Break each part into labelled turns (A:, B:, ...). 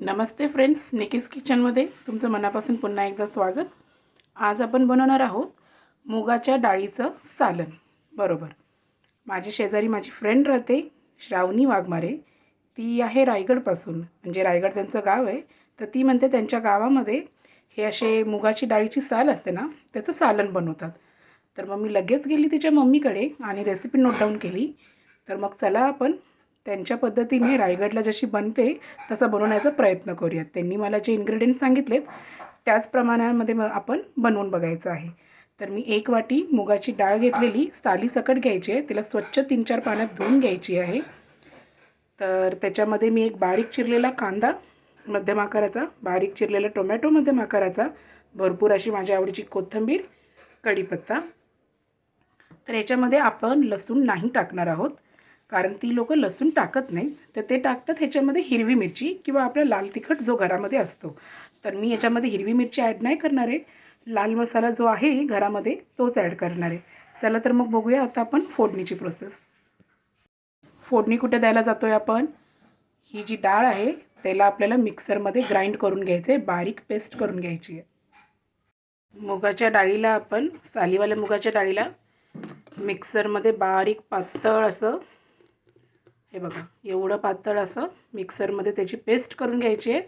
A: नमस्ते friends, Nikki's किचनमध्ये तुमचं मनापासून पुन्हा एकदा स्वागत. आज आपण बनवणार आहोत मुगाच्या डाळीचं सालन. बरोबर, माझी शेजारी माझी फ्रेंड राहते श्रावणी वाघमारे. ती आहे रायगडपासून, म्हणजे रायगड त्यांचं गाव आहे. तर ती म्हणते त्यांच्या गावामध्ये हे असे मुगाची डाळीची साल असते ना, त्याचं सालन बनवतात. तर मग मी लगेच गेली तिच्या मम्मीकडे आणि रेसिपी नोट डाऊन केली. तर मग चला आपण त्यांच्या पद्धतीने रायगडला जशी बनते तसा बनवण्याचा प्रयत्न करूयात. त्यांनी मला जे इन्ग्रेडियंट्स सांगितलेत त्याच प्रमाणामध्ये आपण बनवून बघायचं आहे. तर मी 1 वाटी मुगाची डाळ घेतलेली, सालीसकट घ्यायची आहे. तिला स्वच्छ 3-4 पाण्यात धुवून घ्यायची आहे. तर त्याच्यामध्ये मी एक बारीक चिरलेला कांदा मध्यम आकाराचा, बारीक चिरलेला टोमॅटो मध्यम आकाराचा, भरपूर अशी माझ्या आवडीची कोथिंबीर, कढीपत्ता. तर याच्यामध्ये आपण लसूण नाही टाकणार आहोत, कारण ती लोकं लसूण टाकत नाही. तर ते टाकतात ह्याच्यामध्ये हिरवी मिरची किंवा आपला लाल तिखट जो घरामध्ये असतो. तर मी याच्यामध्ये हिरवी मिरची ॲड नाही करणार आहे. लाल मसाला जो आहे घरामध्ये तोच ॲड करणार आहे. चला तर मग बघूया आता आपण फोडणीची प्रोसेस. फोडणी कुठे द्यायला जातो आहे आपण? ही जी डाळ आहे त्याला आपल्याला मिक्सरमध्ये ग्राइंड करून घ्यायचं आहे, बारीक पेस्ट करून घ्यायची आहे. मुगाच्या डाळीला आपण, सालीवाल्या मुगाच्या डाळीला मिक्सरमध्ये बारीक पातळ असं, हे बघा एवढं पातळ असं मिक्सरमध्ये त्याची पेस्ट करून घ्यायची आहे.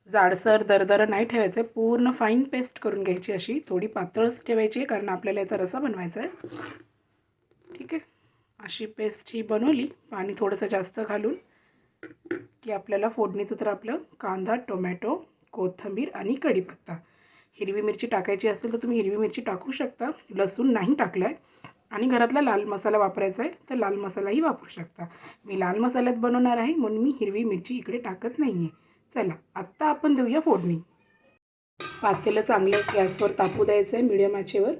A: जाडसर दरदरं नाही ठेवायचं आहे, पूर्ण फाईन पेस्ट करून घ्यायची. अशी थोडी पातळच ठेवायची आहे कारण आपल्याला याचा रसा बनवायचा आहे. ठीक आहे, अशी पेस्ट ही बनवली पाणी थोडंसं जास्त घालून की आपल्याला फोडणीचं तर आपलं कांदा, टोमॅटो, कोथिंबीर आणि कढीपत्ता. हिरवी मिरची टाकायची असेल तर तुम्ही हिरवी मिरची टाकू शकता. लसूण नाही टाकला आहे आणि घरातला लाल मसाला वापरायचा आहे तर लाल मसालाही वापरू शकता. मी लाल मसाल्यात बनवणार आहे म्हणून मी हिरवी मिरची इकडे टाकत नाही आहे. चला आत्ता आपण देऊया फोडणी. पातेलं चांगलं गॅसवर तापू द्यायचं आहे मीडियम आचेवर.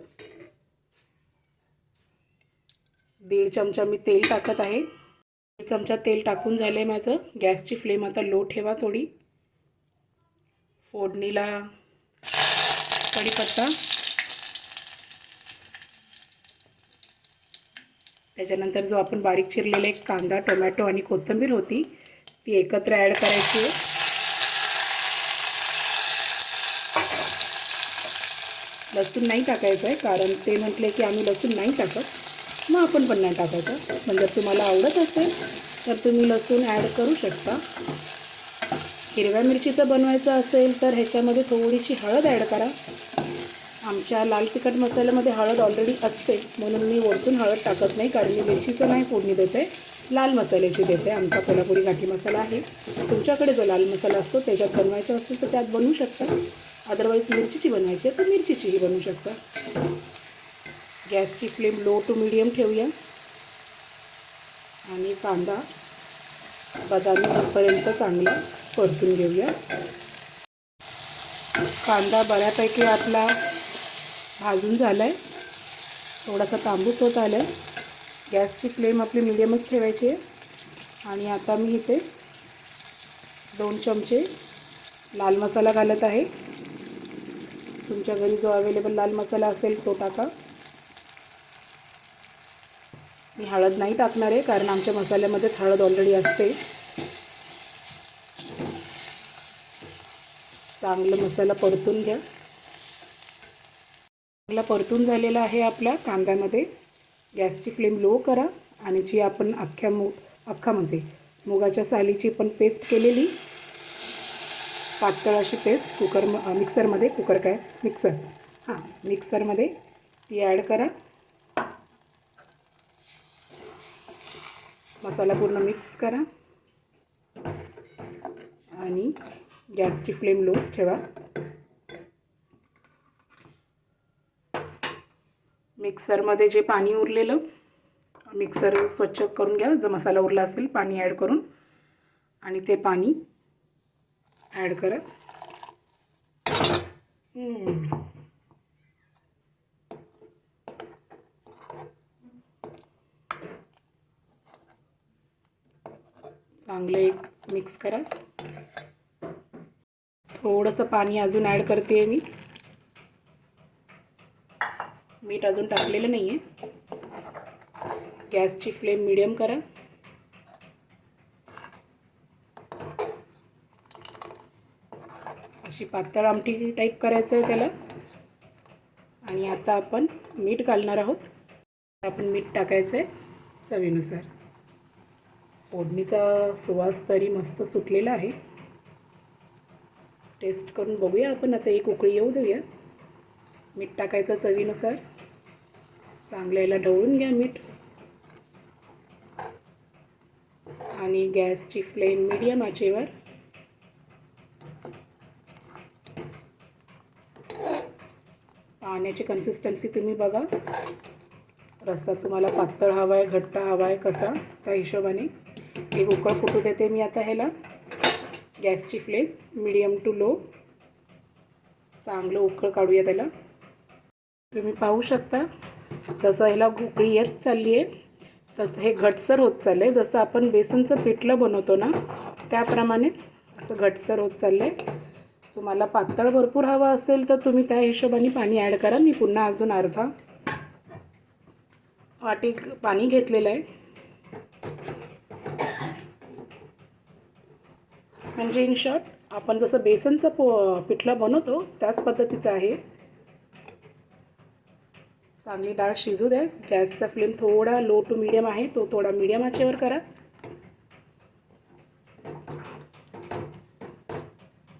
A: 1.5 चमचा मी तेल टाकत आहे. 1 चमचा तेल टाकून झालं आहे माझं. गॅसची फ्लेम आता लो ठेवा थोडी. फोडणीला कढीपत्ता, त्याच्यानंतर जो आपण बारीक चिरलेले कांदा, टोमॅटो आणि कोथिंबीर होती ती एकत्र ॲड करायची आहे. लसूण नाही टाकायचं आहे कारण ते म्हटले की आम्ही लसूण नाही टाकत, मग आपण पण नाही टाकायचं. पण जर तुम्हाला आवडत असेल तर तुम्ही लसूण ॲड करू शकता. हिरव्या मिरचीचं बनवायचं असेल तर ह्याच्यामध्ये थोडीशी हळद ॲड करा. आमच्या लाल तिखट मसाल्यामध्ये हळद ऑलरेडी असते म्हणून मी वरतून हळद टाकत नाही, कारण मी मिरचीचं नाही फोडणी देते, लाल मसाल्याची देते. आमचा कोल्हापुरी घाटी मसाला आहे. तुमच्याकडे जो लाल मसाला असतो त्याच्यात बनवायचं असेल तर त्यात बनवू शकता. अदरवाईज मिरचीची बनवायची आहे तर मिरचीचीही बनवू शकता. गॅसची फ्लेम लो टू मीडियम ठेवूया आणि कांदा बदामी होईपर्यंत चांगला परतून घेऊया. कांदा बऱ्यापैकी आपला भाजून झाला आहे, थोडासा तांबूस होत आला आहे. गॅसची फ्लेम आपली मीडियमच ठेवायची आहे. आणि आता मी इथे 2 चमचे लाल मसाला घालत आहे. तुमच्या घरी जो अवेलेबल लाल मसाला असेल तो टाका. मी हळद नाही टाकणार आहे कारण आमच्या मसाल्यामध्येच हळद ऑलरेडी असते. चांगलं मसाला परतून घ्या. चांगला परतून झालेला आहे आपल्या कांद्यामध्ये. गॅसची फ्लेम लो करा आणि जी आपण अख्खामध्ये मुगाच्या सालीची पण पेस्ट केलेली पातळ अशी पेस्ट मिक्सरमध्ये ती ॲड करा. मसाला पूर्ण मिक्स करा आणि गॅसची फ्लेम लोच ठेवा. मिक्सरमध्ये जे पाणी उरलेलं, मिक्सर स्वच्छ करून घ्या. जर मसाला उरला असेल पाणी ॲड करून, आणि ते पाणी ॲड करा. चांगलं एक मिक्स करा. थोडंसं पाणी अजून ॲड करते मी. मीठ अजून टाकलेलं नाही आहे. गॅसची फ्लेम मीडियम करा. अशी पातळ आमटी टाईप करायचं आहे त्याला. आणि आता आपण मीठ घालणार आहोत. आपण मीठ टाकायचं आहे चवीनुसार. फोडणीचा सुवास तरी मस्त सुटलेला आहे. टेस्ट करून बघूया आपण. आता एक उकळी येऊ देऊया. मीठ टाकायचं चवीनुसार. चांगलं याला ढवळून घ्या मीठ. आणि गॅसची फ्लेम मीडियम आचेवर. पाण्याची कन्सिस्टन्सी तुम्ही बघा. रस्सा तुम्हाला पातळ हवा आहे, घट्ट हवा आहे, कसा त्या हिशोबाने. एक उकळ फुटू देते मी आता ह्याला. गॅसची फ्लेम मीडियम टू लो. चांगलं उकळ काढूया त्याला. तुम्ही पाहू शकता जसं ह्याला उकळी येत चालली आहे तसं हे घटसर होत चाललं आहे. जसं आपण बेसनचं पिठलं बनवतो ना त्याप्रमाणेच असं घटसर होत चाललं आहे. तुम्हाला पातळ भरपूर हवा असेल तर तुम्ही त्या हिशोबाने पाणी ॲड करा. मी पुन्हा अजून अर्धा वाटी पाणी घेतलेलं आहे. म्हणजे इन शॉर्ट आपण जसं बेसनचं पिठलं बनवतो त्याच पद्धतीचं आहे. चांगली डाळ शिजू द्या. गॅसचा फ्लेम थोडा लो टू मीडियम आहे, तो थोडा मीडियम आचेवर करा.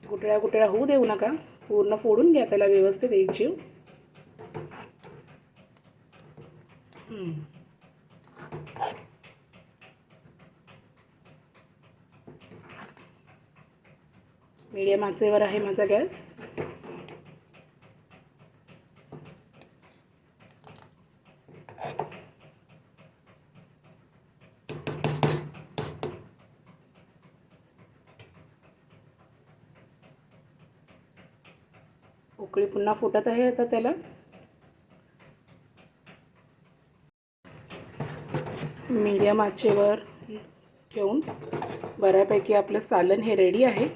A: गुटळ्या गुटळ्या होऊ देऊ नका. पूर्ण फोडून घ्या त्याला व्यवस्थित एकजीव. मीडियम आचेवर आहे माझा गॅस. उकळी पुन्हा फुटत आहे. आता त्याला मीडियम आचेवर ठेवून बऱ्यापैकी आपलं सालन हे रेडी आहे.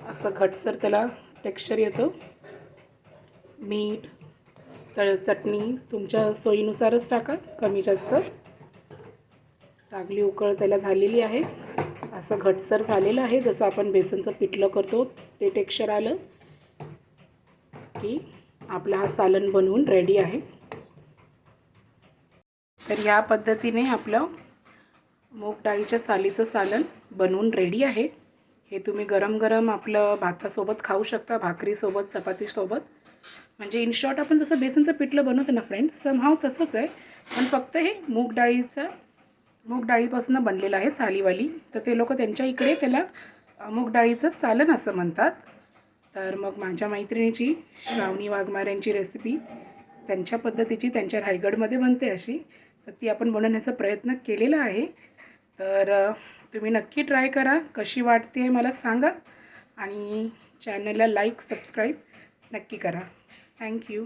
A: असं घटसर त्याला टेक्स्चर येतं. मीठ चटणी तुमच्या सोयीनुसारच टाका, कमी जास्त. चांगली उकळ त्याला झालेली आहे. असं घटसर झालेलं आहे. जसं आपण बेसनचं पिठलं करतो ते टेक्स्चर आलं की आपला हा सालन बनवून रेडी आहे. तर या पद्धतीने आपलं मूग डाळीच्या सालीचं सालन बनवून रेडी आहे. हे तुम्ही गरम गरम आपलं भातासोबत खाऊ शकता, भाकरीसोबत, चपातीसोबत. म्हणजे इन शॉर्ट आपण जसं बेसनचं पिठलं बनवतो ना फ्रेंड्स, समहाव तसंच आहे. पण फक्त हे मूग डाळीपासून बनलेलं आहे सालीवाली. तर ते लोक त्यांच्या इकडे त्याला मूग डाळीचं सालन असं म्हणतात. तर मग माझ्या मैत्रिणीची श्रावणी वाघमारे यांची रेसिपी त्यांच्या पद्धतीची त्यांच्या रायगडमध्ये बनते अशी, तर ती आपण बनवण्याचा प्रयत्न केलेला आहे. तर तुम्ही नक्की ट्राय करा. कशी वाटते मला सांगा. आणि चॅनलला लाईक सबस्क्राईब नक्की करा. थँक्यू.